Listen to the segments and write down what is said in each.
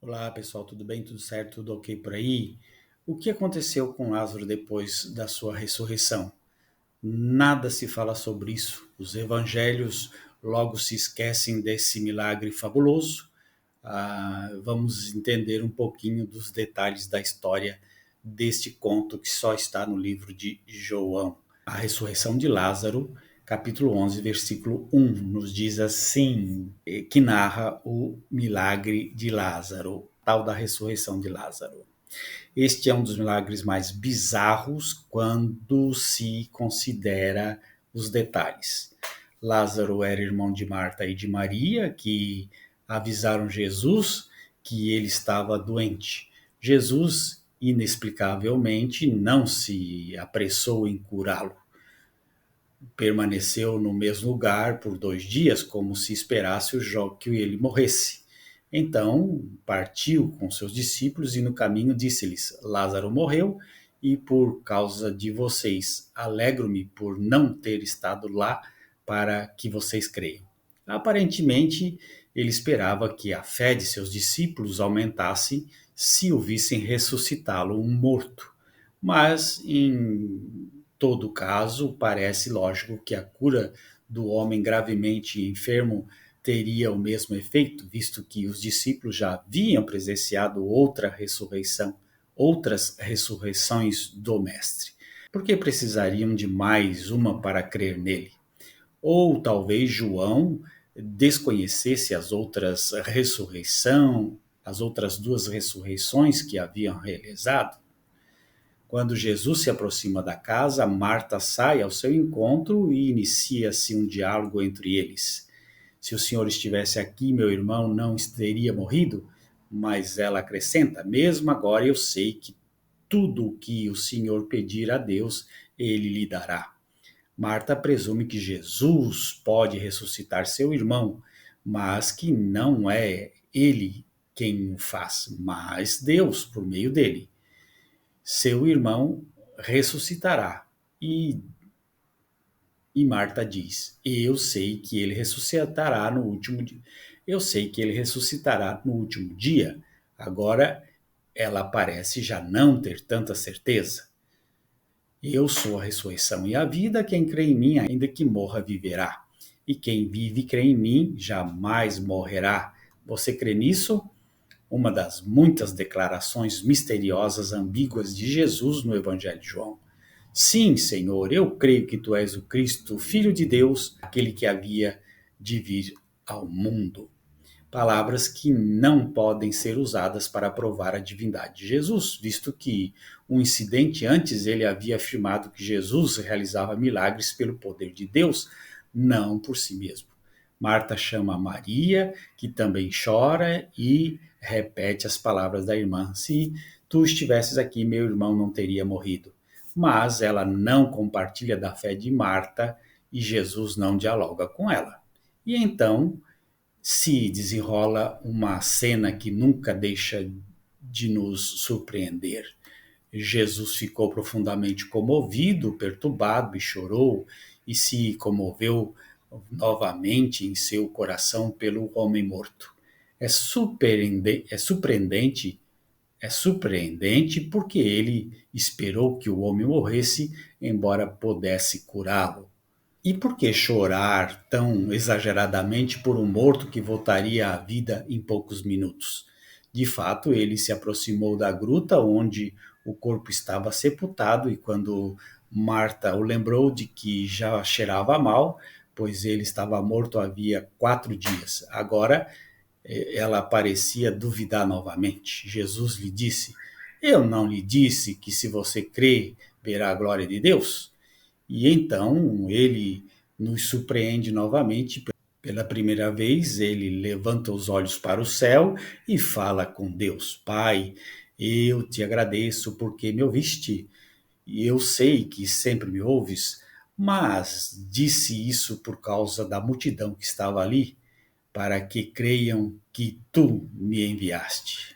Olá pessoal, tudo bem? Tudo certo? Tudo ok por aí? O que aconteceu com Lázaro depois da sua ressurreição? Nada se fala sobre isso. Os evangelhos logo se esquecem desse milagre fabuloso. Vamos entender um pouquinho dos detalhes da história deste conto que só está no livro de João. A ressurreição de Lázaro, capítulo 11, versículo 1, nos diz assim, que narra o milagre de Lázaro, tal da ressurreição de Lázaro. Este é um dos milagres mais bizarros quando se considera os detalhes. Lázaro era irmão de Marta e de Maria, que avisaram Jesus que ele estava doente. Jesus, inexplicavelmente, não se apressou em curá-lo. Permaneceu no mesmo lugar por 2 dias, como se esperasse que ele morresse. Então partiu com seus discípulos e no caminho disse-lhes: Lázaro morreu e por causa de vocês alegro-me por não ter estado lá para que vocês creiam. Aparentemente, ele esperava que a fé de seus discípulos aumentasse se o vissem ressuscitá-lo um morto. Mas, em todo caso, parece lógico que a cura do homem gravemente enfermo teria o mesmo efeito, visto que os discípulos já haviam presenciado outras ressurreições do Mestre. Por que precisariam de mais uma para crer nele? Ou talvez João desconhecesse as outras duas ressurreições que haviam realizado? Quando Jesus se aproxima da casa, Marta sai ao seu encontro e inicia-se um diálogo entre eles. Se o Senhor estivesse aqui, meu irmão não teria morrido, mas ela acrescenta: mesmo agora eu sei que tudo o que o Senhor pedir a Deus, ele lhe dará. Marta presume que Jesus pode ressuscitar seu irmão, mas que não é ele quem o faz, mas Deus por meio dele. Seu irmão ressuscitará. E Marta diz: Eu sei que ele ressuscitará no último dia. Eu sei que ele ressuscitará no último dia. Agora ela parece já não ter tanta certeza. Eu sou a ressurreição e a vida, quem crê em mim, ainda que morra, viverá. E quem vive e crê em mim, jamais morrerá. Você crê nisso? Uma das muitas declarações misteriosas, ambíguas de Jesus no Evangelho de João. Sim, Senhor, eu creio que tu és o Cristo, o Filho de Deus, aquele que havia de vir ao mundo. Palavras que não podem ser usadas para provar a divindade de Jesus, visto que um incidente antes ele havia afirmado que Jesus realizava milagres pelo poder de Deus, não por si mesmo. Marta chama Maria, que também chora, e repete as palavras da irmã: Se tu estivesses aqui, meu irmão não teria morrido. Mas ela não compartilha da fé de Marta e Jesus não dialoga com ela. E então se desenrola uma cena que nunca deixa de nos surpreender. Jesus ficou profundamente comovido, perturbado e chorou, e se comoveu novamente em seu coração pelo homem morto. É surpreendente porque ele esperou que o homem morresse, embora pudesse curá-lo. E por que chorar tão exageradamente por um morto que voltaria à vida em poucos minutos? De fato, ele se aproximou da gruta onde o corpo estava sepultado e quando Marta o lembrou de que já cheirava mal, pois ele estava morto havia 4 dias. Agora ela parecia duvidar novamente. Jesus lhe disse: Eu não lhe disse que se você crê, verá a glória de Deus? E então ele nos surpreende novamente. Pela primeira vez, ele levanta os olhos para o céu e fala com Deus: Pai, eu te agradeço porque me ouviste. E eu sei que sempre me ouves, mas disse isso por causa da multidão que estava ali, para que creiam que tu me enviaste.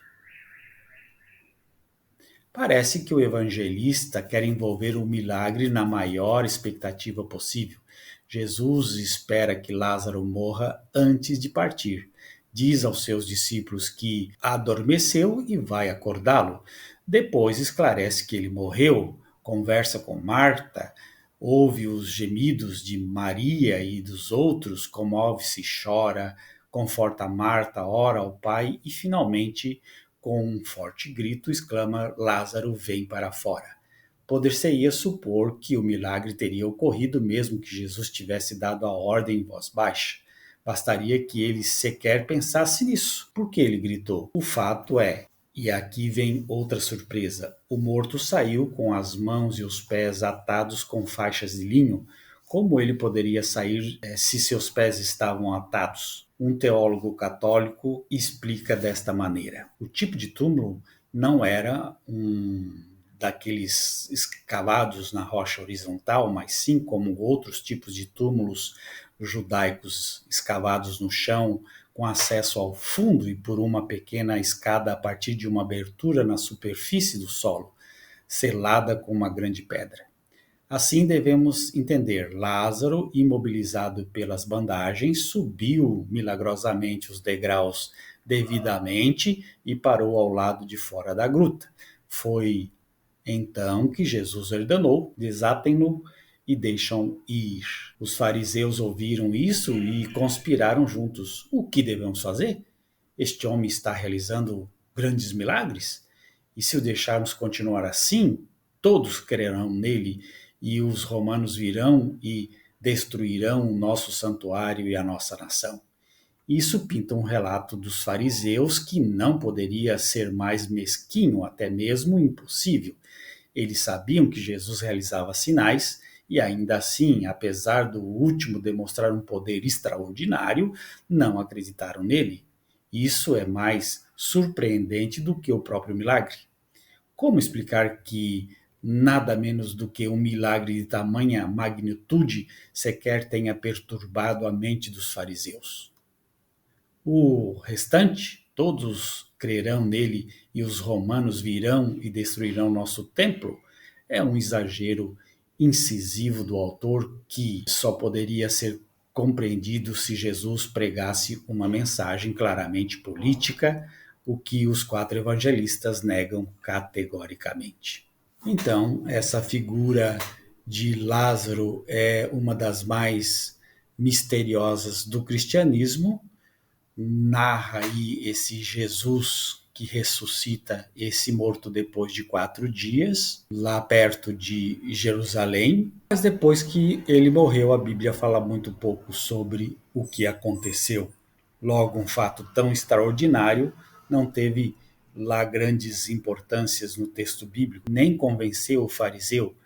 Parece que o evangelista quer envolver o milagre na maior expectativa possível. Jesus espera que Lázaro morra antes de partir. diz aos seus discípulos que adormeceu e vai acordá-lo. Depois esclarece que ele morreu, conversa com Marta, ouve os gemidos de Maria e dos outros, comove-se e chora, conforta Marta, ora ao Pai e finalmente, com um forte grito, exclama: Lázaro, vem para fora. Poder-se-ia supor que o milagre teria ocorrido mesmo que Jesus tivesse dado a ordem em voz baixa. Bastaria que ele sequer pensasse nisso. Por que ele gritou? O fato é, e aqui vem outra surpresa, o morto saiu com as mãos e os pés atados com faixas de linho. Como ele poderia sair se seus pés estavam atados? Um teólogo católico explica desta maneira. O tipo de túmulo não era daqueles escavados na rocha horizontal, mas sim como outros tipos de túmulos judaicos escavados no chão, com acesso ao fundo e por uma pequena escada a partir de uma abertura na superfície do solo, selada com uma grande pedra. Assim devemos entender: Lázaro, imobilizado pelas bandagens, subiu milagrosamente os degraus devidamente e parou ao lado de fora da gruta. Foi então que Jesus ordenou: desatem-no e deixam ir. Os fariseus ouviram isso e conspiraram juntos. O que devemos fazer? Este homem está realizando grandes milagres? E se o deixarmos continuar assim, todos crerão nele e os romanos virão e destruirão o nosso santuário e a nossa nação. Isso pinta um relato dos fariseus que não poderia ser mais mesquinho, até mesmo impossível. Eles sabiam que Jesus realizava sinais e ainda assim, apesar do último demonstrar um poder extraordinário, não acreditaram nele. Isso é mais surpreendente do que o próprio milagre. Como explicar que nada menos do que um milagre de tamanha magnitude sequer tenha perturbado a mente dos fariseus? O restante, todos crerão nele e os romanos virão e destruirão nosso templo, é um exagero incisivo do autor que só poderia ser compreendido se Jesus pregasse uma mensagem claramente política, o que os quatro evangelistas negam categoricamente. Então, essa figura de Lázaro é uma das mais misteriosas do cristianismo, narra aí esse Jesus que ressuscita esse morto depois de 4 dias, lá perto de Jerusalém. Mas depois que ele morreu, a Bíblia fala muito pouco sobre o que aconteceu. Logo, um fato tão extraordinário não teve lá grandes importâncias no texto bíblico, nem convenceu o fariseu.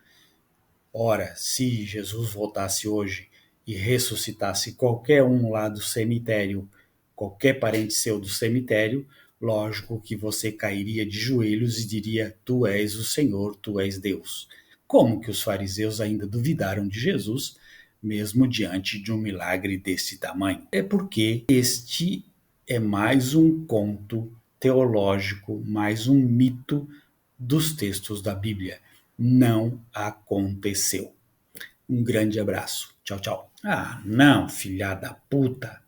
Ora, se Jesus voltasse hoje e ressuscitasse qualquer um lá do cemitério, qualquer parente seu do cemitério, lógico que você cairia de joelhos e diria: Tu és o Senhor, tu és Deus. Como que os fariseus ainda duvidaram de Jesus, mesmo diante de um milagre desse tamanho? É porque este é mais um conto teológico, mais um mito dos textos da Bíblia. Não aconteceu. Um grande abraço. Tchau, tchau. Ah, não, filha da puta.